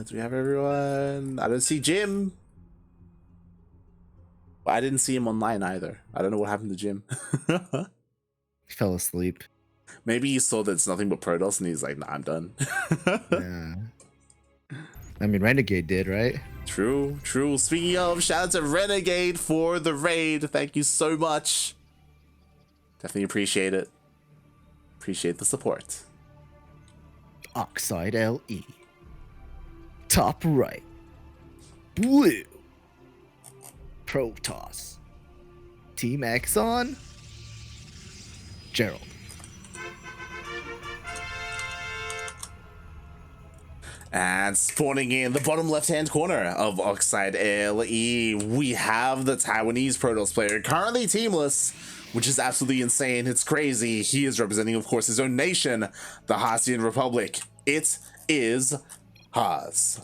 Do we have everyone? I don't see Jim. I didn't see him online either. I don't know what happened to Jim. He fell asleep. Maybe he saw that it's nothing but Protoss and he's like, nah, I'm done. Yeah. I mean, Renegade did, right? True, true. Speaking of, shout out to Renegade for the raid. Thank you so much. Definitely appreciate it. Appreciate the support. Oxide LE. Top right. Blue. Protoss. Team Exxon. Gerald. And spawning in the bottom left-hand corner of Oxide LE, we have the Taiwanese Protoss player, currently teamless, which is absolutely insane. It's crazy. He is representing, of course, his own nation, the Haasian Republic. It is Haas.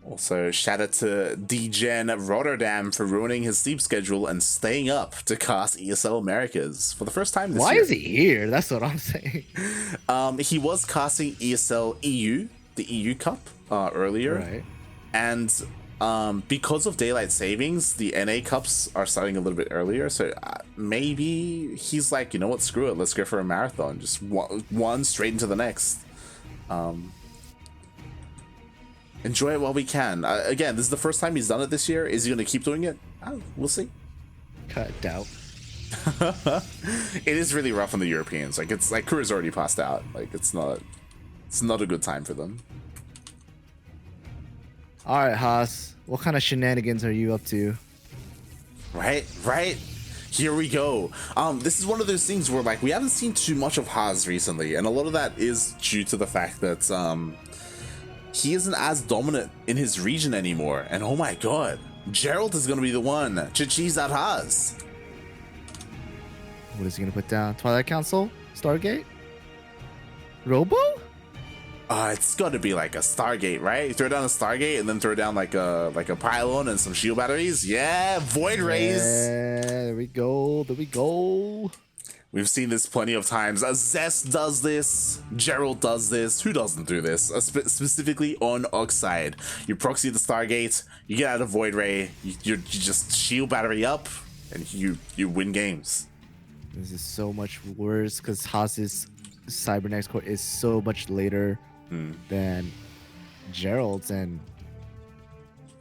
Also, shout out to DGen Rotterdam for ruining his sleep schedule and staying up to cast ESL Americas for the first time this year. Why is he here? That's what I'm saying. He was casting ESL EU, the EU Cup, earlier. Right. And because of daylight savings, the NA Cups are starting a little bit earlier. So maybe he's like, you know what, screw it. Let's go for a marathon. Just one straight into the next. Enjoy it while we can. Again, this is the first time he's done it this year. Is he going to keep doing it? We'll see. Doubt. It is really rough on the Europeans. Like, it's like Kura's already passed out. Like, it's not a good time for them. All right, Haas. What kind of shenanigans are you up to? Right. Here we go. This is one of those things where, like, we haven't seen too much of Haas recently, and a lot of that is due to the fact that he isn't as dominant in his region anymore. And oh my god, Gerald is going to be the one to cheese out Haas. What is he going to put down? Twilight Council? Stargate? Robo? It's got to be like a Stargate, right? You throw down a Stargate and then throw down like a pylon and some shield batteries. Yeah, Void Rays. Yeah, there we go. We've seen this plenty of times. Zest does this. Gerald does this. Who doesn't do this? Specifically on Oxide. You proxy the Stargate, you get out of Void Ray, you just shield battery up, and you win games. This is so much worse because Haas's Cybernex core is so much later than Gerald's, and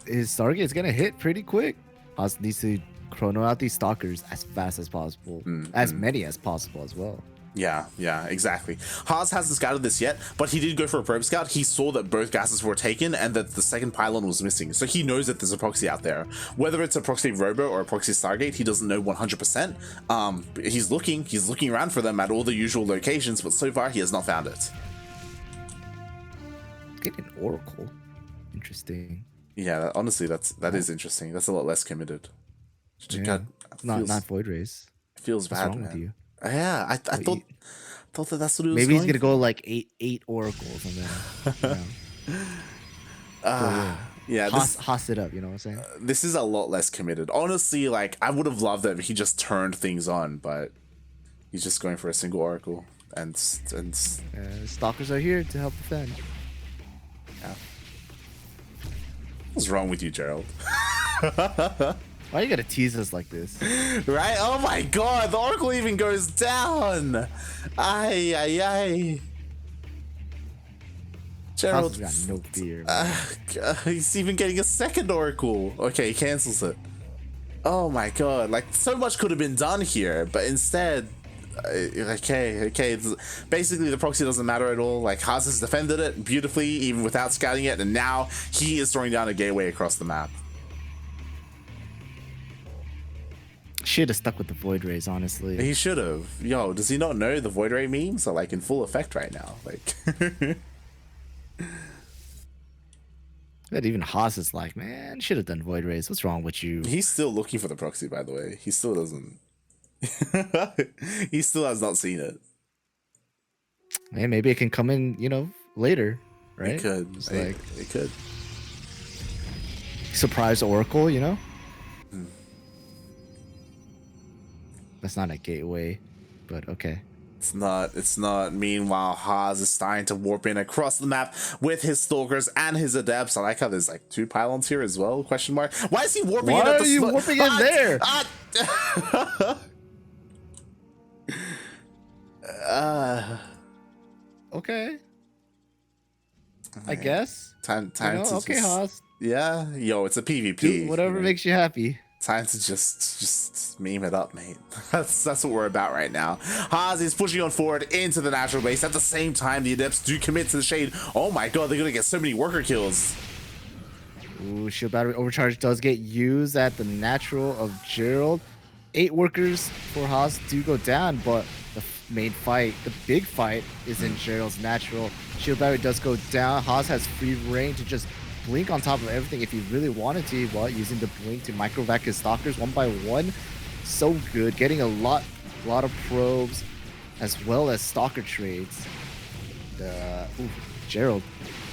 his Stargate's gonna hit pretty quick. Haas needs to chrono out these stalkers as fast as possible, as many as possible as well. Yeah, exactly. Haas hasn't scouted this yet, but he did go for a probe scout. He saw that both gases were taken and that the second pylon was missing, so he knows that there's a proxy out there. Whether it's a proxy Robo or a proxy Stargate, he doesn't know 100%. He's looking around for them at all the usual locations, but so far he has not found it. Get an Oracle. Interesting. Yeah, honestly, that is interesting. That's a lot less committed. Yeah. Not Void Rays. Feels What's bad, wrong man. with you? Yeah, I thought that that's what it was. Maybe he's gonna go like eight oracles and then. Yeah, Haas it up. You know what I'm saying? This is a lot less committed. Honestly, like I would have loved that if he just turned things on, but he's just going for a single oracle and stalkers are here to help defend. Yeah. What's wrong with you, Gerald? Why you gotta tease us like this? Right? Oh my god, the oracle even goes down. Ay. Gerald got no fear. He's even getting a second oracle. Okay, he cancels it. Oh my god, like so much could have been done here, but instead okay. Basically, the proxy doesn't matter at all. Like, Haas has defended it beautifully, even without scouting it, and now he is throwing down a gateway across the map. Should have stuck with the Void Rays, honestly. He should have. Yo, does he not know the Void Ray memes are like in full effect right now? Like, but even Haas is like, man, should have done Void Rays. What's wrong with you? He's still looking for the proxy, by the way. He still doesn't. He still has not seen it. Man, maybe it can come in, later, right? It could. It could. Surprise Oracle, That's not a gateway, but okay. It's not. Meanwhile, Haas is starting to warp in across the map with his stalkers and his adepts. I like how there's like 2 pylons here as well. Question mark. Why is he warping in at the warping in there? Okay. I guess. Time to okay, just, Haas. Yeah, yo, it's a PvP. Do whatever makes you happy. Time to just meme it up, mate. That's what we're about right now. Haas is pushing on forward into the natural base. At the same time, the adepts do commit to the shade. Oh my god, they're gonna get so many worker kills. Ooh, shield battery overcharge does get used at the natural of Gerald. 8 workers for Haas do go down, but the main fight, the big fight, is in Gerald's natural. Shield battery does go down. Haas has free reign to just blink on top of everything if he really wanted to, while using the blink to microvac his stalkers one by one. So good, getting a lot of probes as well as stalker trades. Gerald,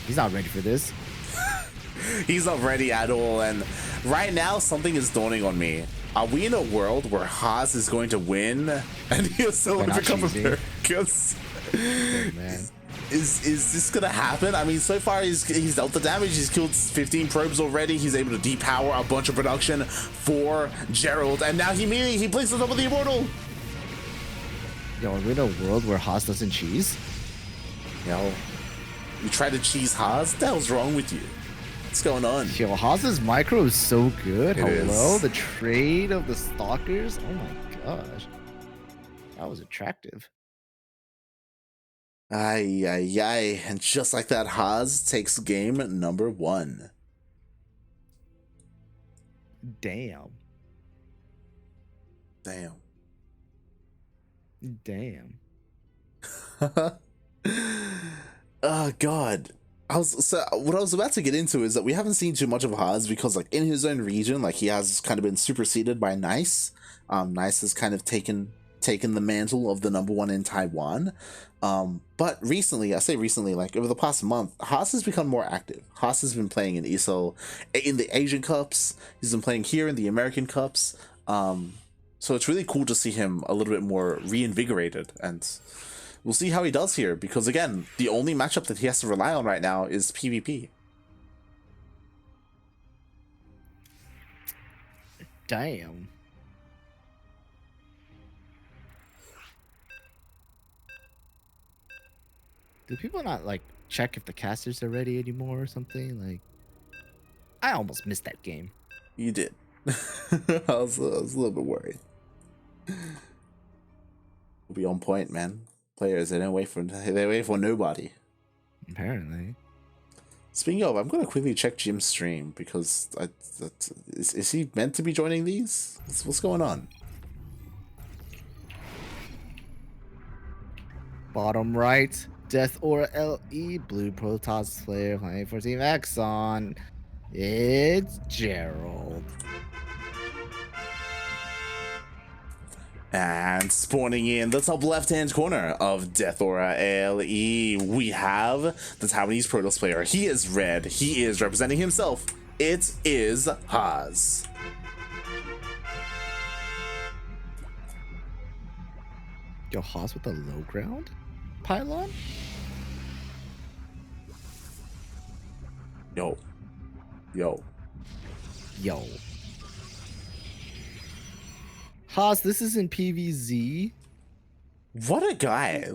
he's not ready for this. He's not ready at all, and right now something is dawning on me. Are we in a world where Haas is going to win and ESL Open Cup Americas? Oh, man. Is this gonna happen? I mean, so far he's dealt the damage. He's killed 15 probes already. He's able to depower a bunch of production for Gerald, and now he blinks on top of the immortal. Yo, are we in a world where Haas doesn't cheese? Yo, you try to cheese Haas? What the hell's wrong with you? What's going on? Yo, Haas's micro is so good. It Hello, is. the trade of the stalkers. Oh my gosh, that was attractive. Ay, ay, ay. And just like that, Haas takes game number 1. Damn. Damn. Damn. Oh, God. What I was about to get into is that we haven't seen too much of Haas because, like, in his own region, like, he has kind of been superseded by Nice. Nice has kind of taken the mantle of the #1 in Taiwan. But recently, I say recently, like over the past month, Haas has become more active. Haas has been playing in ESL, in the Asian Cups. He's been playing here in the American Cups. So it's really cool to see him a little bit more reinvigorated, and we'll see how he does here, because again, the only matchup that he has to rely on right now is PvP. Damn. Do people not like check if the casters are ready anymore or something? Like, I almost missed that game. You did. I was a little bit worried. We'll be on point, man. Players, they wait for nobody. Apparently. Speaking of, I'm gonna quickly check Jim's stream because is he meant to be joining these? What's going on? Bottom right, Death Aura LE, Blue Protoss player playing for Team Exxon. It's Gerald. And spawning in the top left-hand corner of Death Aura LE, we have the Taiwanese Protoss player. He is red. He is representing himself. It is Haas. Yo, Haas with the low ground pylon? Yo. Yo. Yo. Haas, this is in PvZ. What a guy.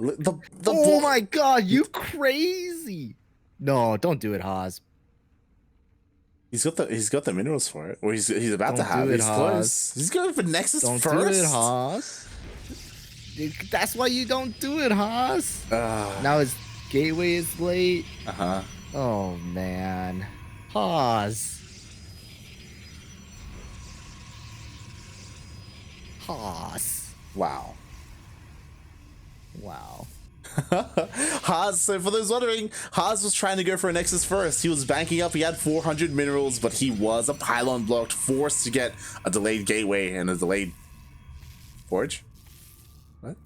Oh my god, you crazy. No, don't do it, Haas. He's got the minerals for it. Or he's about to have it. He's close. He's going for Nexus don't first. Do it, Haas. That's why you don't do it, Haas. Now his gateway is late. Uh-huh. Oh man. Haas. Haas. Wow. Wow. Haas, so for those wondering, Haas was trying to go for a Nexus first. He was banking up, he had 400 minerals, but he was a pylon blocked, forced to get a delayed gateway and a delayed forge. What?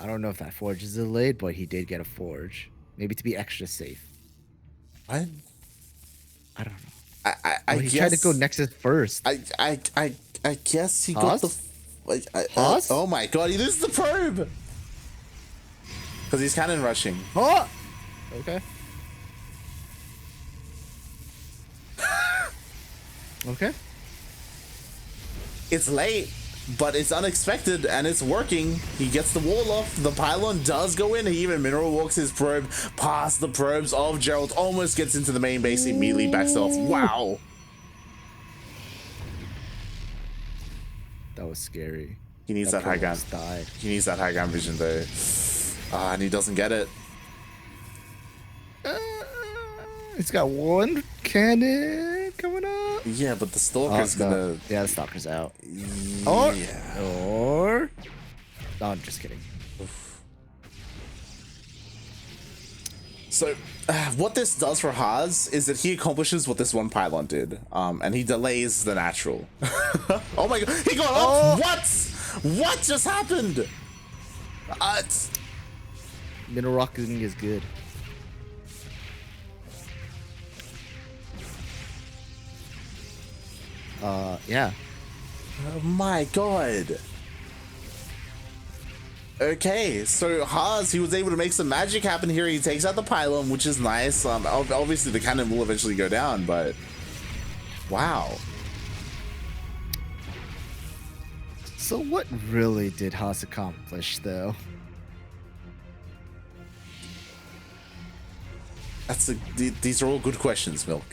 I don't know if that forge is delayed, but he did get a forge. Maybe to be extra safe. What? I don't know. I he guess, tried to go Nexus first. I guess he Haas? got the Haas? oh my god, he loses the probe. Because he's cannon rushing. Oh! Okay. Okay. It's late, but it's unexpected and it's working. He gets the wall off. The pylon does go in. He even mineral walks his probe past the probes of Gerald. Almost gets into the main base. He immediately backs off. Wow. That was scary. He needs that high ground. He needs that high ground vision though. And he doesn't get it. He's got one cannon coming up. Yeah, but the Stalker's gonna... Yeah, the Stalker's out. Yeah. Or... No, I'm just kidding. So, what this does for Haas is that he accomplishes what this one pylon did. And he delays the natural. Oh my god, he got up! What? What just happened? Mineral rocking is good. Yeah. Oh my god. Okay, so Haas, he was able to make some magic happen here. He takes out the pylon, which is nice. Obviously the cannon will eventually go down, but wow. So what really did Haas accomplish, though? These are all good questions, Milk.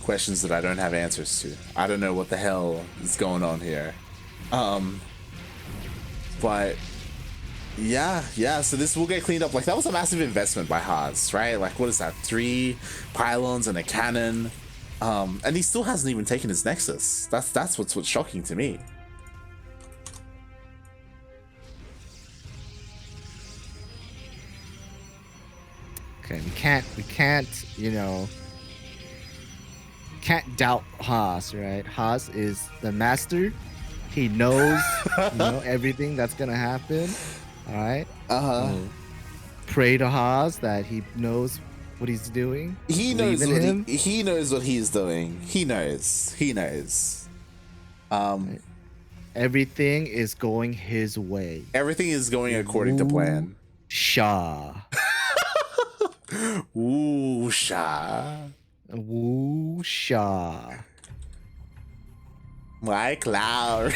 Questions that I don't have answers to. I don't know what the hell is going on here. But yeah, so this will get cleaned up. Like, that was a massive investment by Haas, right? Like, what is that? 3 pylons and a cannon. And he still hasn't even taken his Nexus. That's what's shocking to me. Okay, we can't, you know, can't doubt Haas, right? Haas is the master. He knows, you know, everything that's gonna happen. All right. Pray to Haas that he knows what he's doing. He knows what he knows what he's doing. He knows. Right. Everything is going his way. Everything is going according to plan. Shah. Woosha. Woosha. Mike Lowry.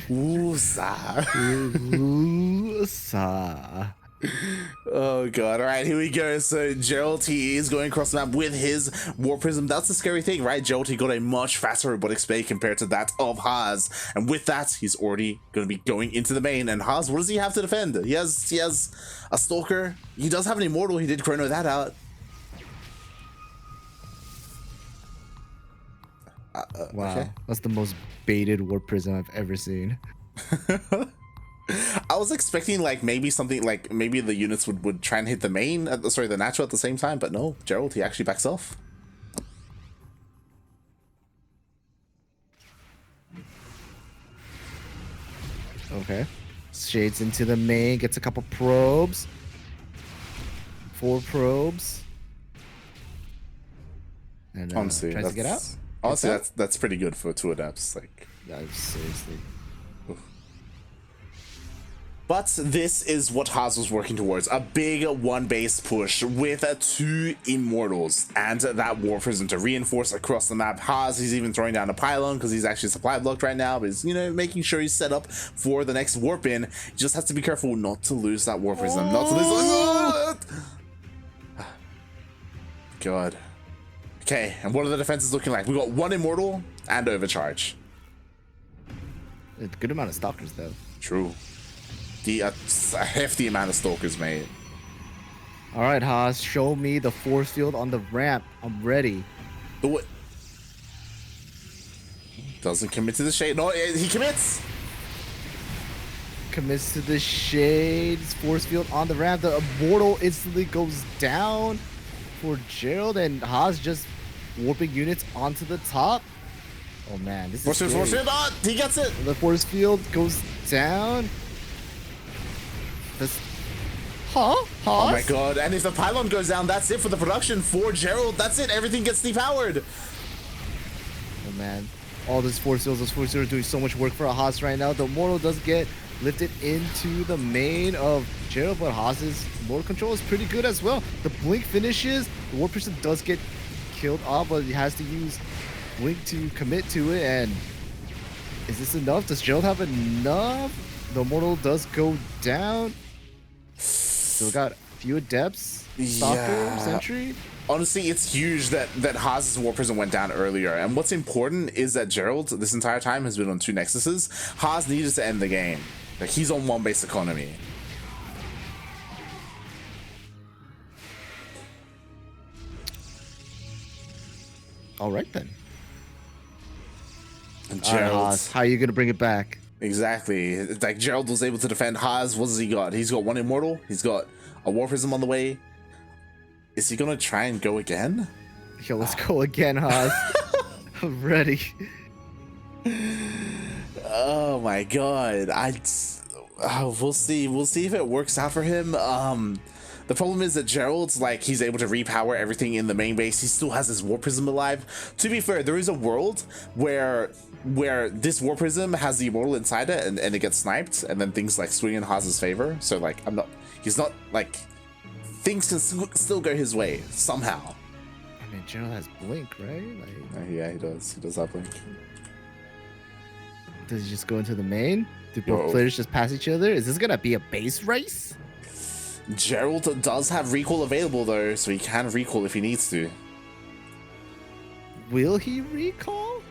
Woosa. Woosa. Oh god. All right, here we go. So Gerald, he is going across the map with his War Prism. That's the scary thing, right? Gerald, he got a much faster robotic spade compared to that of Haas, and with that he's already going to be going into the main. And Haas, what does he have to defend? He has a Stalker. He does have an Immortal. He did chrono that out. Wow, okay. That's the most baited War Prism I've ever seen. I was expecting like maybe something like maybe the units would try and hit the main, the natural at the same time, but no, Gerald, he actually backs off. Okay, shades into the main, gets a couple probes, 4 probes, and honestly, tries to get out. Honestly, that's pretty good for 2 adapts. Like, seriously. But this is what Haas was working towards, a big 1 base push with 2 Immortals and that War Prism to reinforce across the map. Haas, he's even throwing down a pylon because he's actually supply blocked right now, but he's, you know, making sure he's set up for the next warp in. He just has to be careful not to lose that War Prism, not to lose. God. Okay, and what are the defenses looking like? We got 1 Immortal and Overcharge. A good amount of Stalkers, though. True. A hefty amount of Stalkers, mate. All right, Haas, show me the force field on the ramp. I'm ready. Do it. Doesn't commit to the shade. No, he commits. Commits to the shades. Force field on the ramp. The Immortal instantly goes down for Gerald, and Haas just warping units onto the top. Oh man, this is force field. Oh, he gets it. The force field goes down. Haas? Oh my god, and if the pylon goes down, that's it for the production for Gerald. That's it, everything gets depowered. Oh man. all those force fields. Those force fields are doing so much work for a Haas right now. The Immortal does get lifted into the main of Gerald, but Haas's Immortal control is pretty good as well. The blink finishes. The War Person does get killed off, but he has to use blink to commit to it. And is this enough? Does Gerald have enough? The Immortal does go down. Still got a few adepts. Stalker, Sentry. Honestly, it's huge that Haas's War Prison went down earlier. And what's important is that Gerald, this entire time, has been on 2 Nexuses. Haas needed to end the game. Like, he's on 1 base economy. All right, then. And Gerald, Haas, how are you going to bring it back? Exactly. Like, Gerald was able to defend Haas. What has he got? He's got 1 Immortal. He's got a War Prism on the way. Is he gonna try and go again? Yo, let's go again, Haas. I'm ready. Oh my god. We'll see. We'll see if it works out for him. The problem is that Gerald's like, he's able to repower everything in the main base. He still has his War Prism alive. To be fair, there is a world where this War Prism has the Immortal inside it and it gets sniped, and then things like swing in Haas's favor. So like, he's not like, things can still go his way somehow. I mean, Gerald has blink, right? Like, yeah, he does. He does have blink. Does he just go into the main? Do both players just pass each other? Is this gonna be a base race? Gerald does have recall available though, so he can recall if he needs to. Will he recall?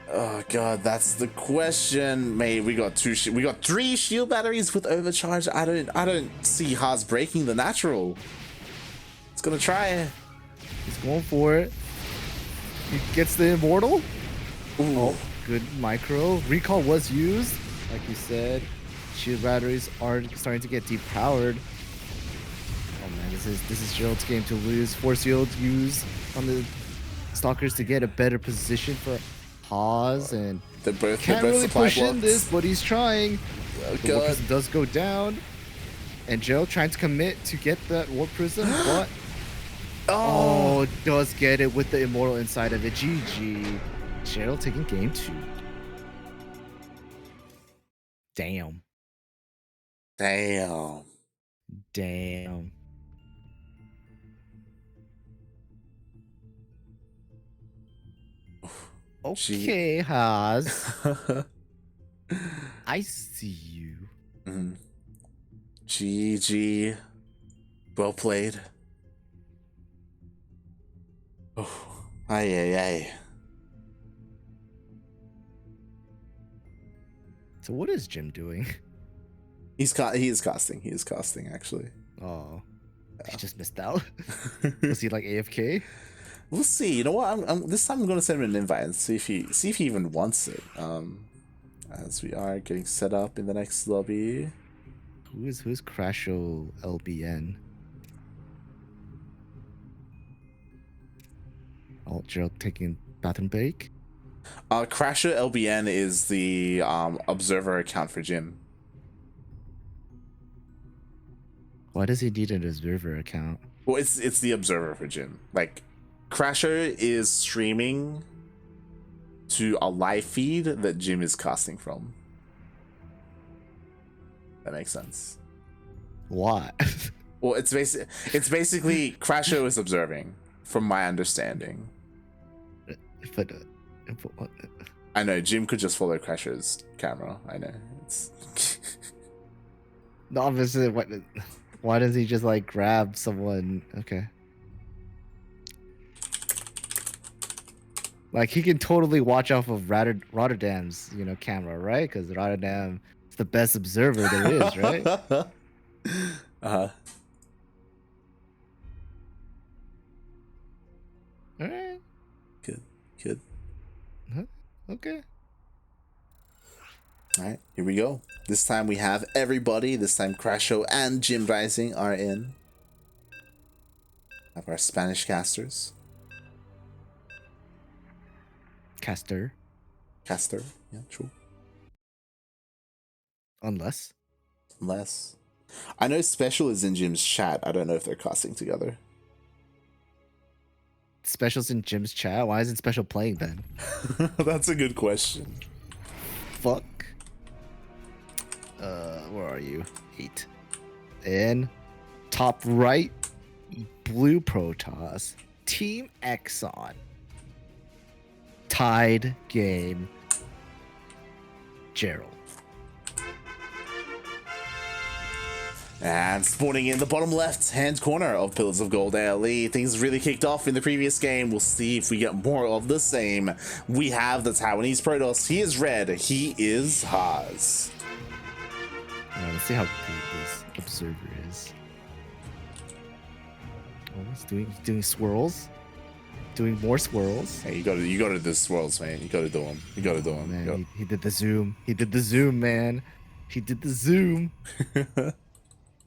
Oh god, that's the question, mate. We got 3 shield batteries with overcharge. I don't see Haas breaking the natural. It's gonna try. He's going for it. He gets the Immortal. Ooh. Oh, good micro. Recall was used, like you said. Shield batteries are starting to get depowered. Oh man, this is Gerald's game to lose. Force field used on the Stalkers to get a better position for Haas, and they both can't really push in this, but he's trying. Oh the War Prism does go down, and Gerald trying to commit to get that War Prism, but does get it with the Immortal inside of it. GG. Gerald taking game 2. Damn. Okay, Haas. I see you. GG. Well played. Oh, aye. So what is Jim doing? He is casting. He is casting actually. Oh, yeah. He just missed out. Was he like AFK? We'll see. You know what? This time I'm gonna send him an invite and see if he even wants it. As we are getting set up in the next lobby. Who's Crasho LBN? Oh, Gerald taking bathroom break. Crasher LBN is the observer account for Jim. Why does he need an observer account? Well, it's the observer for Jim. Like, Crasher is streaming to a live feed that Jim is casting from. That makes sense. What? Well, it's basically Crasher is observing, from my understanding. But I know Jim could just follow Crasher's camera. I know. It's no, obviously, why does he just like grab someone? Okay. Like, he can totally watch off of Rotterdam's, camera, right? Because Rotterdam is the best observer there is, right? Uh-huh. All right. Good. Huh? Okay. All right, here we go. This time we have everybody. This time Crasho and Jim Rising are in. Have our Spanish casters. Caster, yeah, true. Unless I know Special is in Jim's chat. I don't know if they're casting together. specials in Jim's chat? Why isn't special playing then? That's a good question. Fuck. Where are you? 8. In top right, Blue Protoss, Team Exxon. Tied game. Gerald. And spawning in the bottom left-hand corner of Pillars of Gold ALE, things really kicked off in the previous game. We'll see if we get more of the same. We have the Taiwanese Protoss. He is red. He is Haas. Let's see how good this observer is. Oh, he's doing swirls. Doing more swirls. Hey, you gotta do the swirls, man. You gotta do them. You gotta do them. Man, he did the zoom. He did the zoom, man. He did the zoom.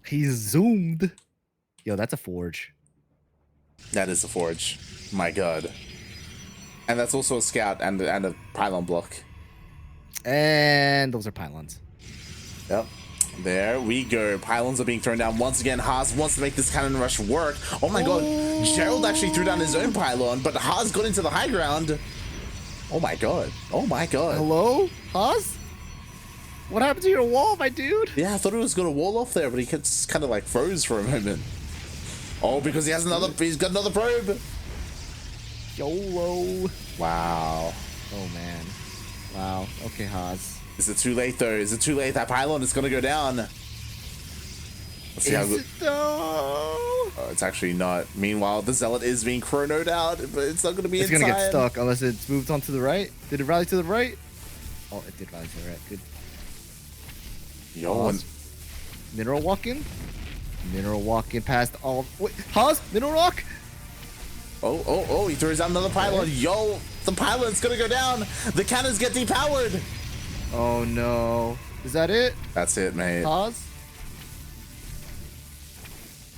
He zoomed. Yo, that's a forge. That is a forge. My god. And that's also a scout and a pylon block. And those are pylons. Yep. There we go. Pylons are being thrown down once again. Haas wants to make this cannon rush work. Oh my god. Gerald actually threw down his own pylon, but Haas got into the high ground. Oh my god. Oh my god. Hello? Haas? What happened to your wall, my dude? Yeah, I thought it was gonna wall off there, but he just kind of like froze for a moment. Oh, because he's got another probe. YOLO. Wow. Oh man. Wow. Okay, Haas. Is it too late though? Is it too late? That pylon is gonna go down. Let's see how good. Oh, it's actually not. Meanwhile, the Zealot is being chronoed out, but it's not gonna be. It's in gonna time. get stuck unless it's moved on to the right. Did it rally to the right? Oh, it did rally to the right. Good. Yo, Mineral walking. Mineral walking past all. Wait, Haas, mineral rock. Oh! He throws out another pylon. Okay. Yo, the pylon's gonna go down. The cannons get depowered. Oh no! Is that it? That's it, mate. Haas.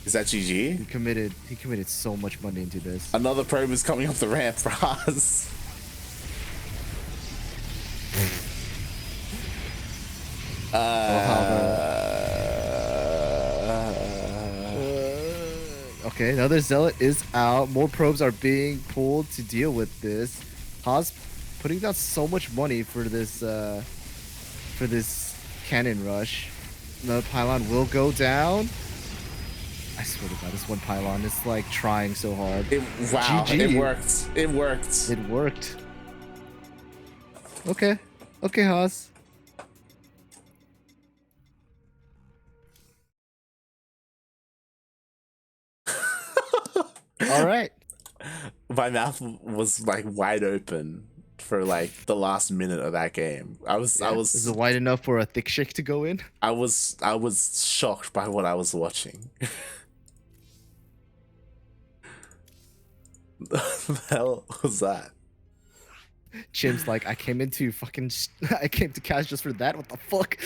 Is that GG? He committed so much money into this. Another probe is coming up the ramp for Haas. Okay, another Zealot is out. More probes are being pulled to deal with this. Haas putting down so much money for this cannon rush. Another pylon will go down. I swear to God, this one pylon is like trying so hard. Wow, GG. it worked. It worked. It worked. Okay, Haas. All right. My mouth was like wide open for like the last minute of that game. Is it wide enough for a thick shake to go in? I was shocked by what I was watching. The hell was that? Jim's like, I came to cash just for that. What the fuck?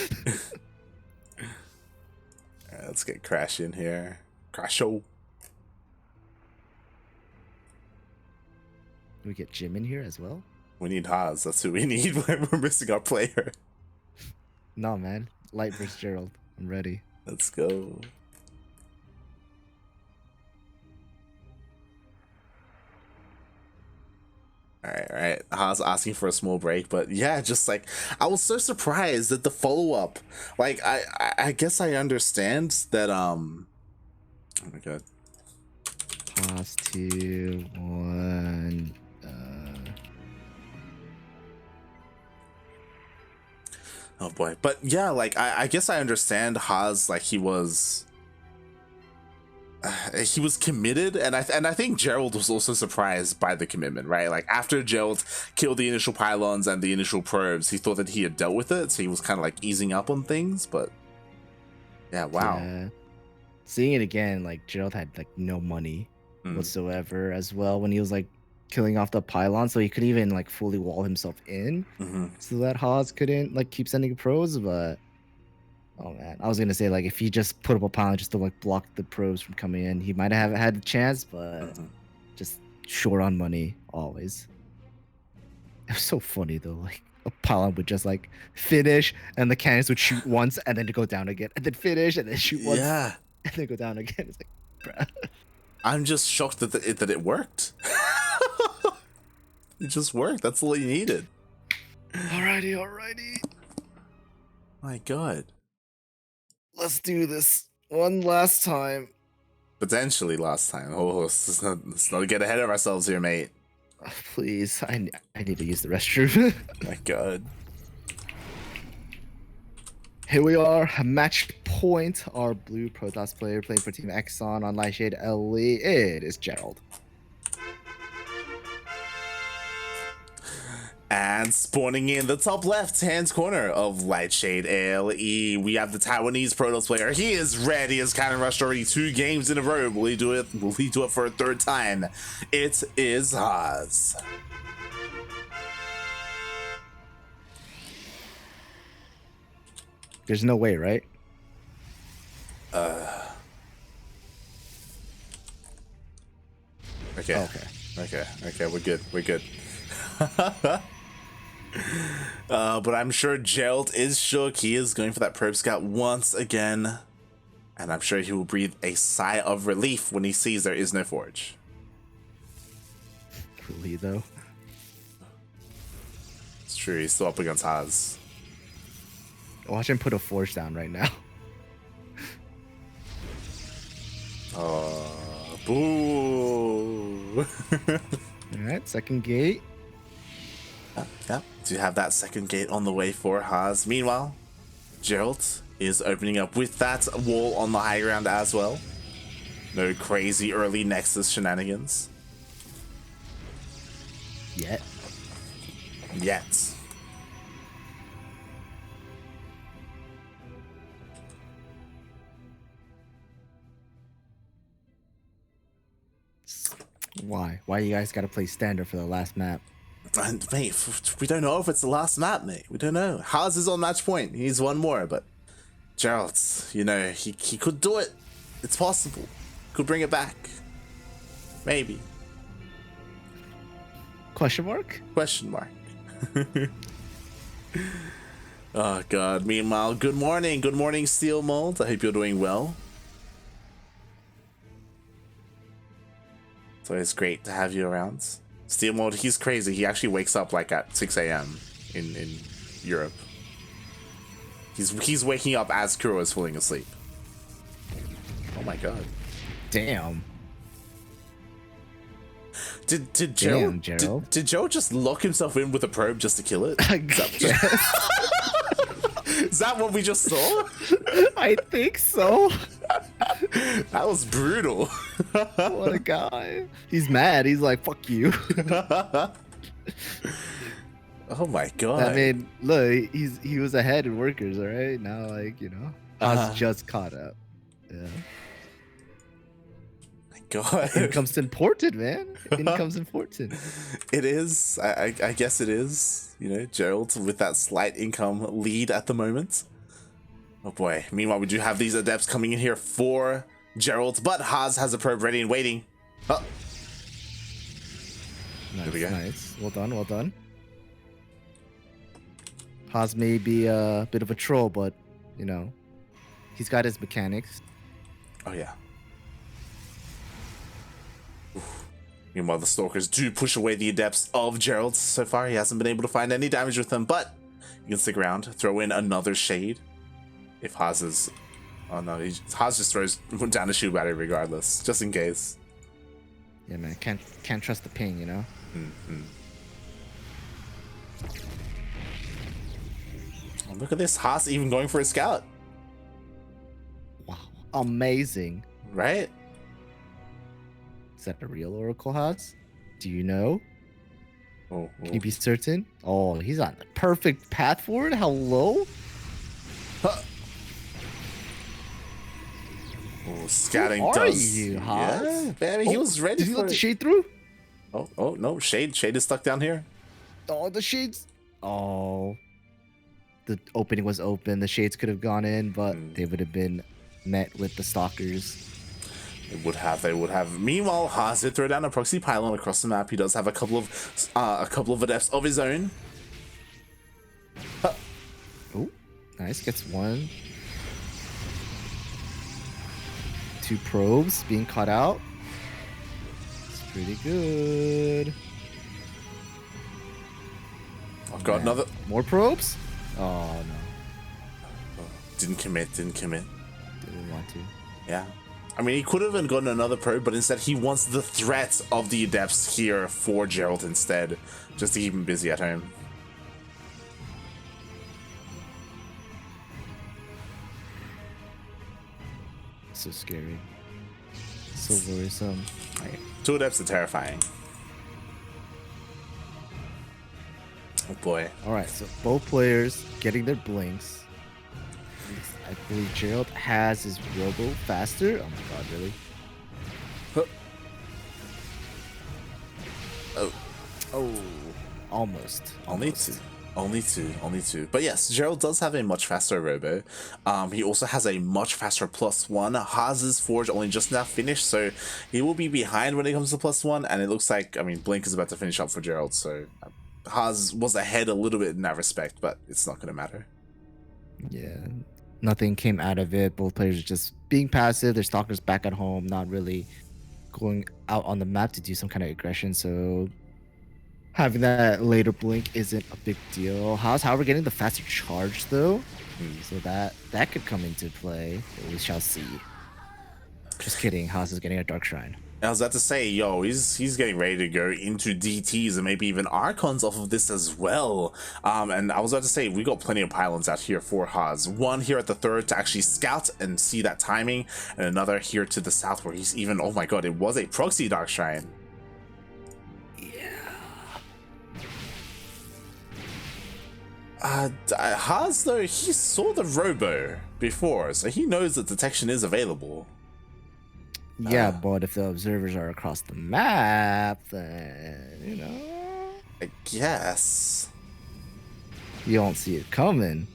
Alright, let's get Crash in here. Crasho. We get Jim in here as well. We need Haas. That's who we need when we're missing our player. No, man. Light versus Gerald. I'm ready. Let's go. All right. Haas asking for a small break, but yeah, just like I was so surprised that the follow-up. Like I guess I understand that. Oh my god. Haas 2, 1. Oh boy, but yeah, like I guess I understand Haas. Like he was committed, and I think Gerald was also surprised by the commitment, right? Like after Gerald killed the initial pylons and the initial probes, he thought that he had dealt with it, so he was kind of like easing up on things. But yeah, wow. Yeah. Seeing it again, like Gerald had like no money whatsoever as well when he was like killing off the pylon, so he could even like fully wall himself in, so that Haas couldn't like keep sending probes. But oh man, I was gonna say like if he just put up a pylon just to like block the probes from coming in, he might have had a chance, but just short on money always. It was so funny though, like a pylon would just like finish and the cannons would shoot once and then to go down again, and then finish and then shoot once, and then go down again. It's like, bruh. I'm just shocked that it worked. It just worked. That's all you needed. Alrighty. My God. Let's do this one last time. Potentially last time. Oh, let's not get ahead of ourselves here, mate. Please, I need to use the restroom. My God. Here we are, match point. Our blue Protoss player playing for Team Exxon on Lightshade LE. It is Gerald. And spawning in the top left-hand corner of Lightshade LE, we have the Taiwanese Protoss player. He is ready as Cannon Rushed already 2 games in a row. Will he do it? Will he do it for a 3rd time? It is Haas. There's no way, right? Okay. Okay, we're good. But I'm sure Gerald is shook. He is going for that probe scout once again. And I'm sure he will breathe a sigh of relief when he sees there is no forge. Really, though? It's true, he's still up against Haas. Watch him put a forge down right now. Boo! Alright, second gate. Yeah, do have that second gate on the way for Haas. Meanwhile, Gerald is opening up with that wall on the high ground as well. No crazy early Nexus shenanigans. Yet. Why? Why you guys gotta play standard for the last map? And mate, we don't know if it's the last map, mate. We don't know. Haas is on match point. He's one more, but Gerald, you know, he could do it. It's possible. Could bring it back. Maybe. Question mark? Question mark. Oh God. Meanwhile, good morning, Steel Mold. I hope you're doing well. So it's great to have you around. Steel Mold, he's crazy. He actually wakes up like at 6 a.m. in Europe. He's waking up as Kuro is falling asleep. Oh my God. Damn. Did Joe did Joe just lock himself in with a probe just to kill it? Is that what we just saw? I think so. That was brutal. What a guy. He's mad. He's like, fuck you. Oh my God. I mean, look, he was ahead in workers, all right? Now, like, you know, Haas just caught up. Yeah. My God. Income's important, man. Income's important. It is. I guess it is. You know, Gerald with that slight income lead at the moment. Oh boy. Meanwhile, we do have these adepts coming in here for Gerald, but Haas has a probe ready and waiting. Oh. Nice, nice. Well done. Haas may be a bit of a troll, but, you know, he's got his mechanics. Oh, yeah. Oof. Meanwhile, the Stalkers do push away the adepts of Gerald. So far, he hasn't been able to find any damage with them, but you can stick around, throw in another shade. If Haas is... Oh, no. Haas just throws down a shoe battery regardless, just in case. Yeah, man. Can't trust the ping, you know? Mm-hmm. Oh, look at this. Haas even going for a scout. Wow. Amazing. Right? Is that a real Oracle Haas? Do you know? Oh, Can you be certain? Oh, he's on the perfect path forward. How low? Huh. Oh, scouting Who does. Are you, Haas? Yeah, baby, he was ready. Did he let the shade through? Oh no, shade is stuck down here. Oh, the shades. Oh, the opening was open. The shades could have gone in, but they would have been met with the stalkers. They would have. Meanwhile, Haas did throw down a proxy pylon across the map. He does have a couple of adepts of his own. Oh, nice. Gets one. 2 probes being caught out. It's pretty good. Oh god, another. More probes? Oh no. Didn't commit. Didn't want to. Yeah. I mean, he could have gotten another probe, but instead he wants the threat of the Adepts here for Gerald instead, just to keep him busy at home. So scary. So worrisome. Right. 2 Adepts are terrifying. Oh boy. Alright, so both players getting their blinks. I believe Gerald has his robo faster. Oh my god, really? Huh. Oh. Oh. Almost. Only two. But yes, Gerald does have a much faster robo. He also has a much faster +1. Haas's Forge only just now finished, so he will be behind when it comes to +1. And it looks like, I mean, Blink is about to finish up for Gerald, so Haas was ahead a little bit in that respect, but it's not going to matter. Yeah. Nothing came out of it. Both players are just being passive. Their stalkers back at home, not really going out on the map to do some kind of aggression. So having that later blink isn't a big deal. Haas, however, getting the faster charge though, so that could come into play. We shall see. Just kidding. Haas is getting a Dark Shrine. I was about to say, yo, he's getting ready to go into DTs and maybe even Archons off of this as well. And I was about to say, we got plenty of pylons out here for Haas. One here at the third to actually scout and see that timing, and another here to the south where he's even, oh my god, it was a proxy Dark Shrine. Haas, though, he saw the robo before, so he knows that detection is available. Yeah, but if the observers are across the map, then, you know, I guess. You don't see it coming.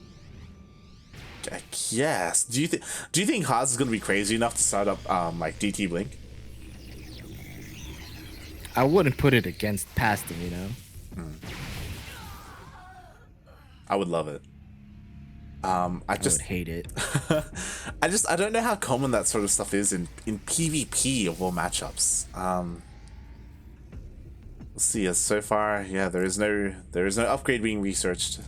I guess. Do you think Haas is gonna be crazy enough to start up like DT Blink? I wouldn't put it against past him, you know. I would love it. I would hate it. I don't know how common that sort of stuff is in PvP of all matchups. Let's see. As so far, yeah, there is no upgrade being researched.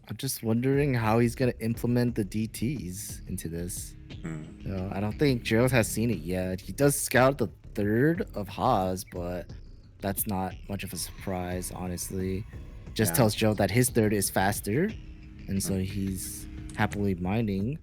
I'm just wondering how he's gonna implement the DTs into this. I don't think Gerald has seen it yet. He does scout the third of Haas, but that's not much of a surprise, honestly. Just tells Gerald that his third is faster, and so he's happily mining.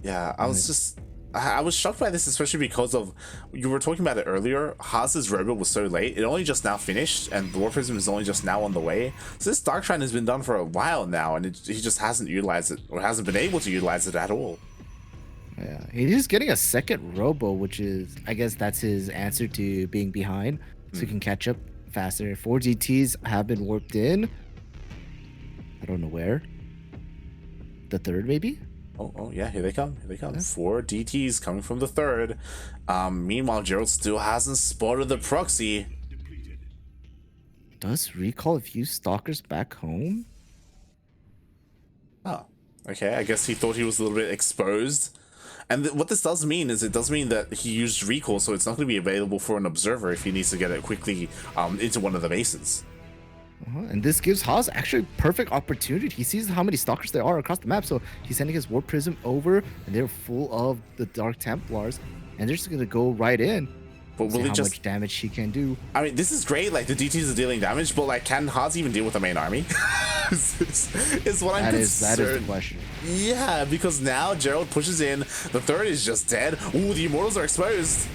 Yeah, I was shocked by this, especially because of, you were talking about it earlier, Haas's robot was so late. It only just now finished, and the War Prism is only just now on the way. So this Dark Shrine has been done for a while now, and he just hasn't utilized it, or hasn't been able to utilize it at all. Yeah, he's getting a second robo, which is, I guess that's his answer to being behind, so he can catch up faster. 4 GTs have been warped in. I don't know where. The third, maybe? Oh yeah, here they come. Yeah. 4 DTs coming from the third. Meanwhile, Gerald still hasn't spotted the proxy. Does recall a few stalkers back home? Oh, okay. I guess he thought he was a little bit exposed. And what this does mean is it does mean that he used recall, so it's not going to be available for an observer if he needs to get it quickly into one of the bases. And this gives Haas actually perfect opportunity. He sees how many stalkers there are across the map, so he's sending his Warp Prism over, and they're full of the Dark Templars, and they're just going to go right in. But will how much damage he can do. I mean, this is great. Like, the DTs are dealing damage, but like, can Haas even deal with the main army? is what I'm concerned. That is the question. Yeah, because now Gerald pushes in. The third is just dead. Ooh, the Immortals are exposed.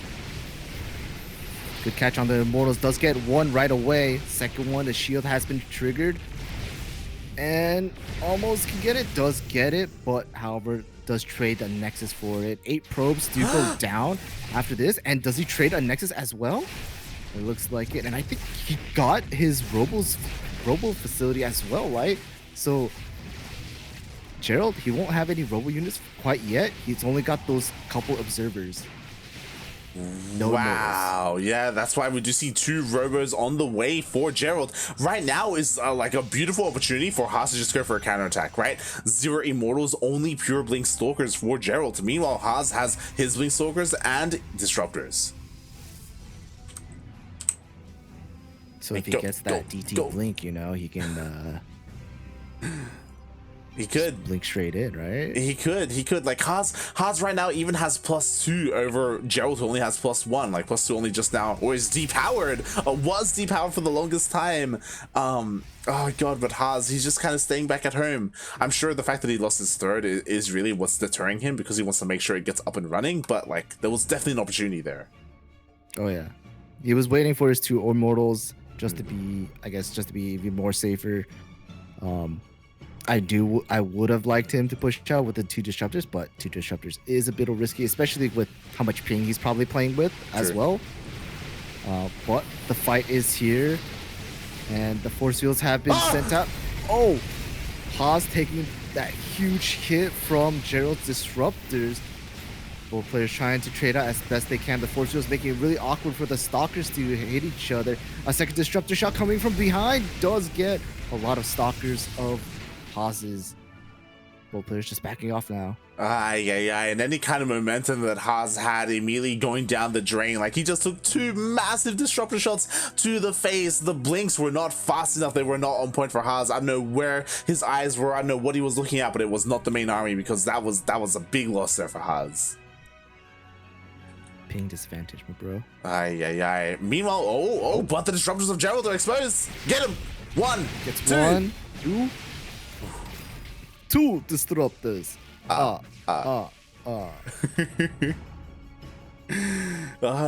Good catch on the Immortals. Does get one right away. Second one, the shield has been triggered. And almost can get it. Does get it, but however, does trade a Nexus for it. 8 probes do go down after this. And does he trade a Nexus as well? It looks like it. And I think he got his Robo facility as well, right? So Gerald, he won't have any Robo units quite yet. He's only got those couple observers. Wow, yeah, that's why we do see 2 robos on the way for Gerald. Right now is like a beautiful opportunity for Haas to just go for a counterattack, right? 0 Immortals, only pure Blink Stalkers for Gerald. Meanwhile, Haas has his Blink Stalkers and Disruptors. So if he gets that DT blink, you know, he can he could blink straight in, right? He could. Like Haas right now even has +2 over Gerald, who only has +1. Like +2 only just now, or is depowered. Was depowered for the longest time. Oh god, but Haas, he's just kind of staying back at home. I'm sure the fact that he lost his third is really what's deterring him, because he wants to make sure it gets up and running. But like, there was definitely an opportunity there. Oh yeah, he was waiting for his 2 immortals just to be, I guess, just to be even more safer. I would have liked him to push out with the 2 disruptors, but 2 disruptors is a bit risky, especially with how much ping he's probably playing with as well. But the fight is here, and the force fields have been sent out. Oh, Haas taking that huge hit from Gerald's disruptors. Both players trying to trade out as best they can. The force fields making it really awkward for the stalkers to hit each other. A second disruptor shot coming from behind does get a lot of stalkers of Haas's. Both players just backing off now. And any kind of momentum that Haas had immediately going down the drain. Like, he just took 2 massive disruptor shots to the face. The blinks were not fast enough. They were not on point for Haas. I don't know where his eyes were. I don't know what he was looking at, but it was not the main army, because that was a big loss there for Haas. Ping disadvantage, my bro. Meanwhile, but the disruptors of Gerald are exposed. Get him. 1, gets 2. 1, 2. 2 disruptors.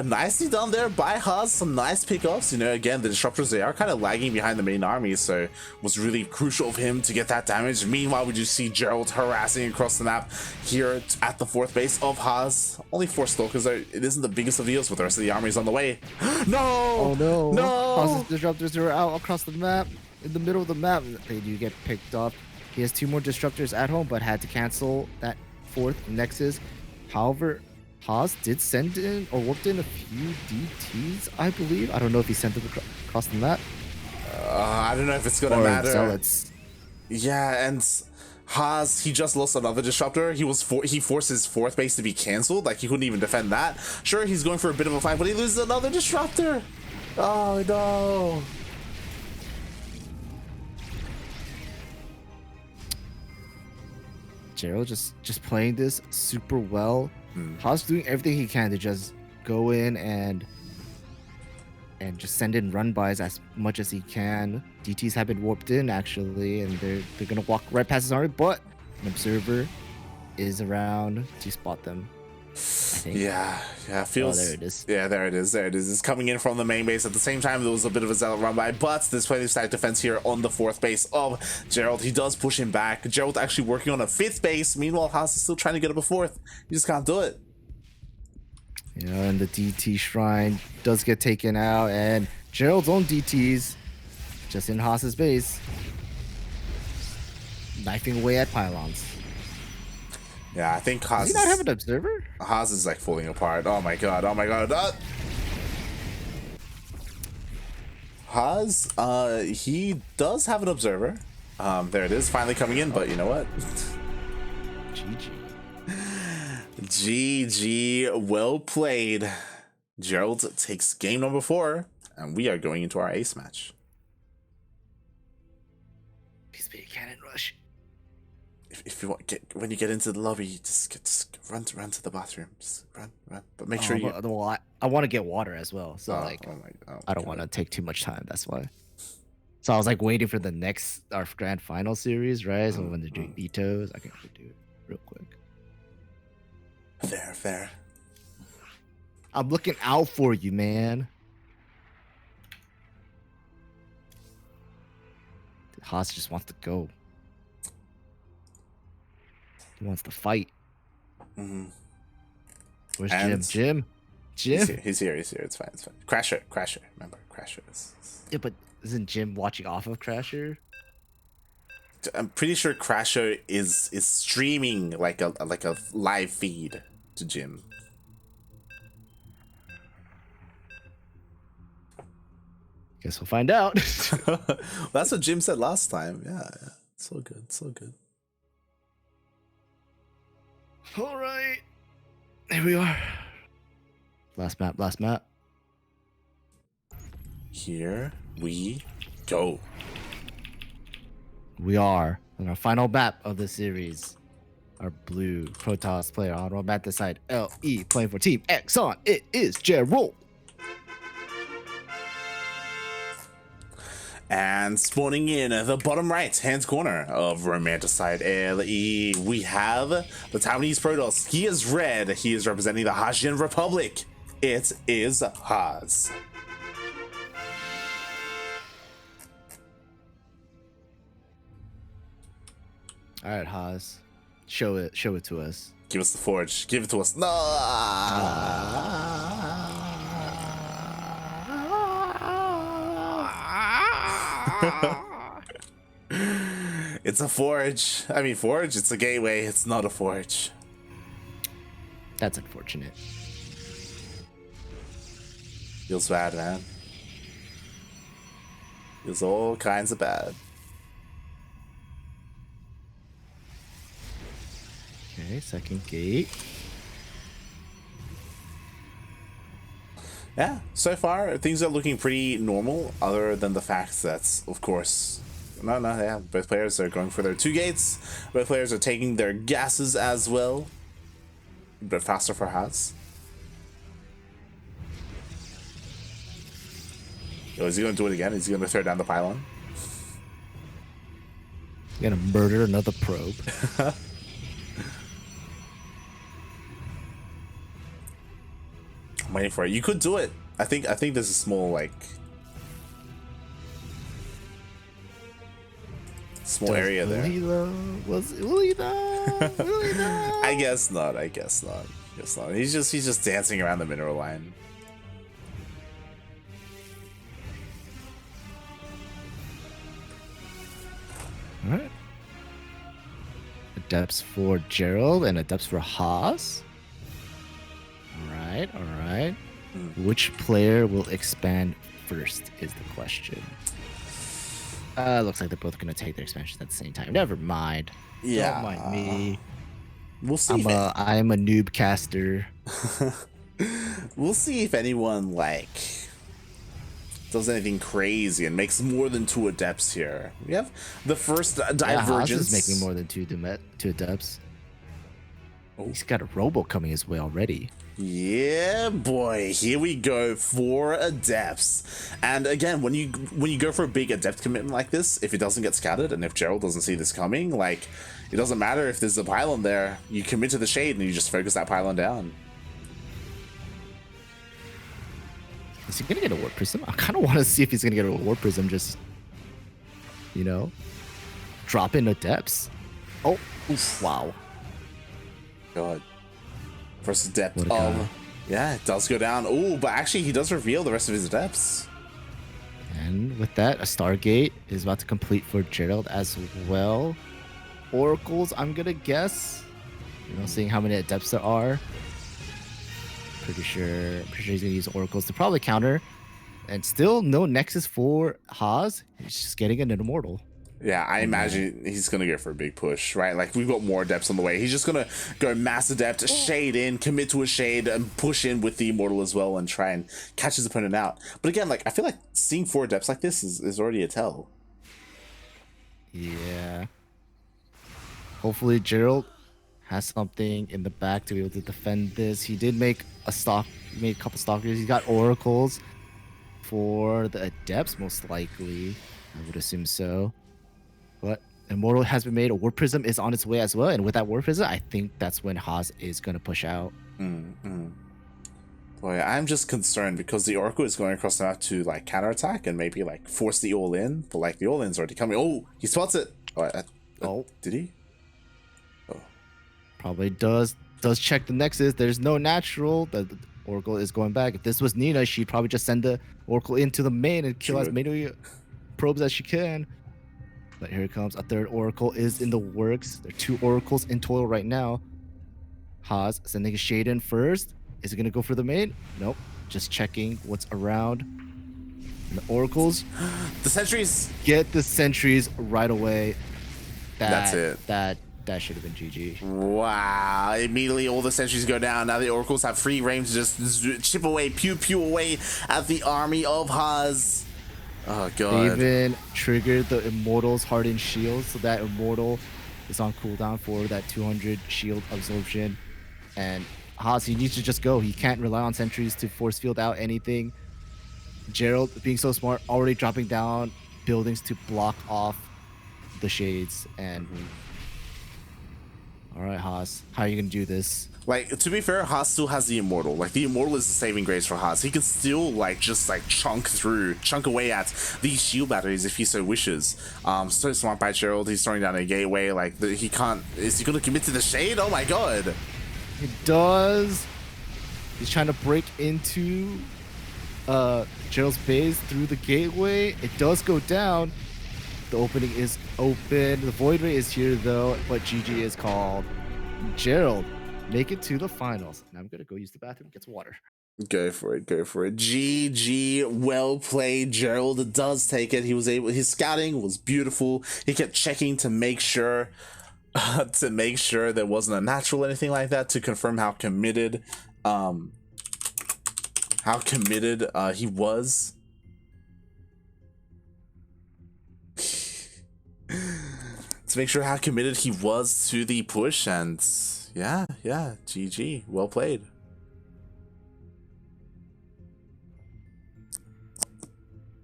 Nicely done there by Haas. Some nice pickups. You know, again, the disruptors, they are kind of lagging behind the main army, so it was really crucial of him to get that damage. Meanwhile, we just see Gerald harassing across the map here at the 4th base of Haas. Only 4 stalkers, though. It isn't the biggest of deals, with the rest of the armies on the way. No! Oh no! No! Haas's disruptors are out across the map, in the middle of the map. They do get picked up. He has 2 more disruptors at home, but had to cancel that 4th Nexus. However, Haas did send in or warped in a few DTs, I believe. I don't know if he sent them across the map. I don't know if it's gonna matter. Zealots. Yeah, and Haas, he just lost another disruptor. He forced his 4th base to be cancelled. Like, he couldn't even defend that. Sure, he's going for a bit of a fight, but he loses another disruptor. Oh no! Gerald just playing this super well. Haas doing everything he can to just go in and just send in run bys as much as he can. DTs have been warped in actually, and they're gonna walk right past his army, but an observer is around to spot them. Yeah, feels. Oh, there it is. Yeah, there it is. It's coming in from the main base. At the same time, there was a bit of a zealot run by, but this plenty of static defense here on the 4th base of Gerald. He does push him back. Gerald actually working on a 5th base. Meanwhile, Haas is still trying to get up a 4th. He just can't do it. You know, and the DT shrine does get taken out, and Gerald's own DTs just in Haas's base, knifing away at pylons. Yeah, I think Haas. Does he not have an observer? Haas is like falling apart. Oh my god. Haas, he does have an observer. There it is, finally coming in, but you know what? GG, well played. Gerald takes game number 4, and we are going into our ace match. Speed cannon rush. If you want, when you get into the lobby, just run to the bathroom. Just run. But make sure you. Well, I want to get water as well, so I don't want to take too much time. That's why. So I was like waiting for the next our grand final series, right? So when they're doing vetoes, I can actually do it real quick. Fair. I'm looking out for you, man. Haas just wants to go. He wants to fight. Where's Jim? Jim? He's here. It's fine. Crasher. Remember, Crasher is... Yeah, but isn't Jim watching off of Crasher? I'm pretty sure Crasher is streaming like a live feed to Jim. Guess we'll find out. That's what Jim said last time. Yeah. So good. All right. Here we are. Last map. Here we go. We are on our final map of the series. Our blue Protoss player on our map this side, LE, playing for Team Exxon. It is Gerald. And spawning in the bottom right hand corner of Romanticide LE, we have the Taiwanese Protoss. He is red. He is representing the Haitian Republic. It is Haas. All right, Haas, show it to us. Give us the forge. Give it to us. No. It's a forge. I mean, forge. It's a gateway. It's not a forge. That's unfortunate. Feels bad, man. Feels all kinds of bad. Okay, second gate. Yeah, so far things are looking pretty normal, other than the fact that, of course, yeah, both players are going for their 2 gates. Both players are taking their gases as well. A bit faster for Haas. Oh, is he going to do it again? Is he going to throw down the pylon? You're gonna murder another probe. I'm waiting for it. You could do it. I think there's a small area there. Will he though? I guess not. He's just dancing around the mineral line. All right. Adepts for Gerald and adepts for Haas. All right. Which player will expand first is the question. Looks like they're both going to take their expansions at the same time. Never mind. Yeah. Don't mind me. We'll see. I'm a noob caster. We'll see if anyone does anything crazy and makes more than 2 adepts here. We have the first divergence. Haas is making more than 2 adepts. Oh. He's got a robo coming his way already. Yeah, boy, here we go, 4 adepts. And again, when you go for a big adept commitment like this, if it doesn't get scattered and if Gerald doesn't see this coming, it doesn't matter if there's a pylon there. You commit to the shade and you just focus that pylon down. Is he gonna get a warp prism? I kind of want to see if he's gonna get a warp prism. Just, drop in adepts. Oh, oof, wow. God. First adept of... Yeah, it does go down. Oh, but actually he does reveal the rest of his adepts. And with that, a Stargate is about to complete for Gerald as well. Oracles, I'm gonna guess. Seeing how many adepts there are. Pretty sure he's gonna use oracles to probably counter. And still no Nexus for Haas. He's just getting an immortal. Yeah, I imagine he's going to go for a big push, right? We've got more adepts on the way. He's just going to go mass adept, shade in, commit to a shade, and push in with the immortal as well and try and catch his opponent out. But again, I feel like seeing 4 adepts like this is already a tell. Yeah. Hopefully Gerald has something in the back to be able to defend this. He did make a couple stalkers. He got oracles for the adepts, most likely. I would assume so. But immortal has been made. A warp prism is on its way as well. And with that warp prism, I think that's when Haas is going to push out. Boy, I'm just concerned because the oracle is going across now to counterattack and maybe force the all in. But the all in's already coming. Oh, he spots it. Did he? Oh, probably does check the Nexus. There's no natural. The oracle is going back. If this was Nina, she'd probably just send the oracle into the main and kill as many probes as she can. But here it comes. A 3rd oracle is in the works. There are 2 oracles in total right now. Haas sending a shade in first. Is it going to go for the main? Nope. Just checking what's around. And the oracles. The sentries. Get the sentries right away. That's it. That should have been GG. Wow. Immediately all the sentries go down. Now the oracles have free range to just chip away, pew away at the army of Haas. Oh They god. even triggered the Immortal's Hardened Shield, so that Immortal is on cooldown for that 200 shield absorption. And Haas, he needs to just go. He can't rely on sentries to force field out anything. Gerald, being so smart, already dropping down buildings to block off the shades. And all right, Haas, how are you gonna do this? Like, to be fair, Haas still has the Immortal. Like, the Immortal is the saving grace for Haas. He can still, like, just, like, chunk away at these shield batteries if he so wishes. So smart by Gerald. He's throwing down a gateway. Like, he can't... Is he gonna commit to the shade? Oh my god. He does. He's trying to break into Gerald's base through the gateway. It does go down. The opening is open. The Void Ray is here, though, but GG is called. Gerald, make it to the finals. Now I'm gonna go use the bathroom, get some water. Go for it, go for it. GG, well played. Gerald does take it. He was able, his scouting was beautiful. He kept checking to make sure there wasn't a natural or anything like that, to confirm how committed he was. To make sure how committed he was to the push, and yeah, GG, well played.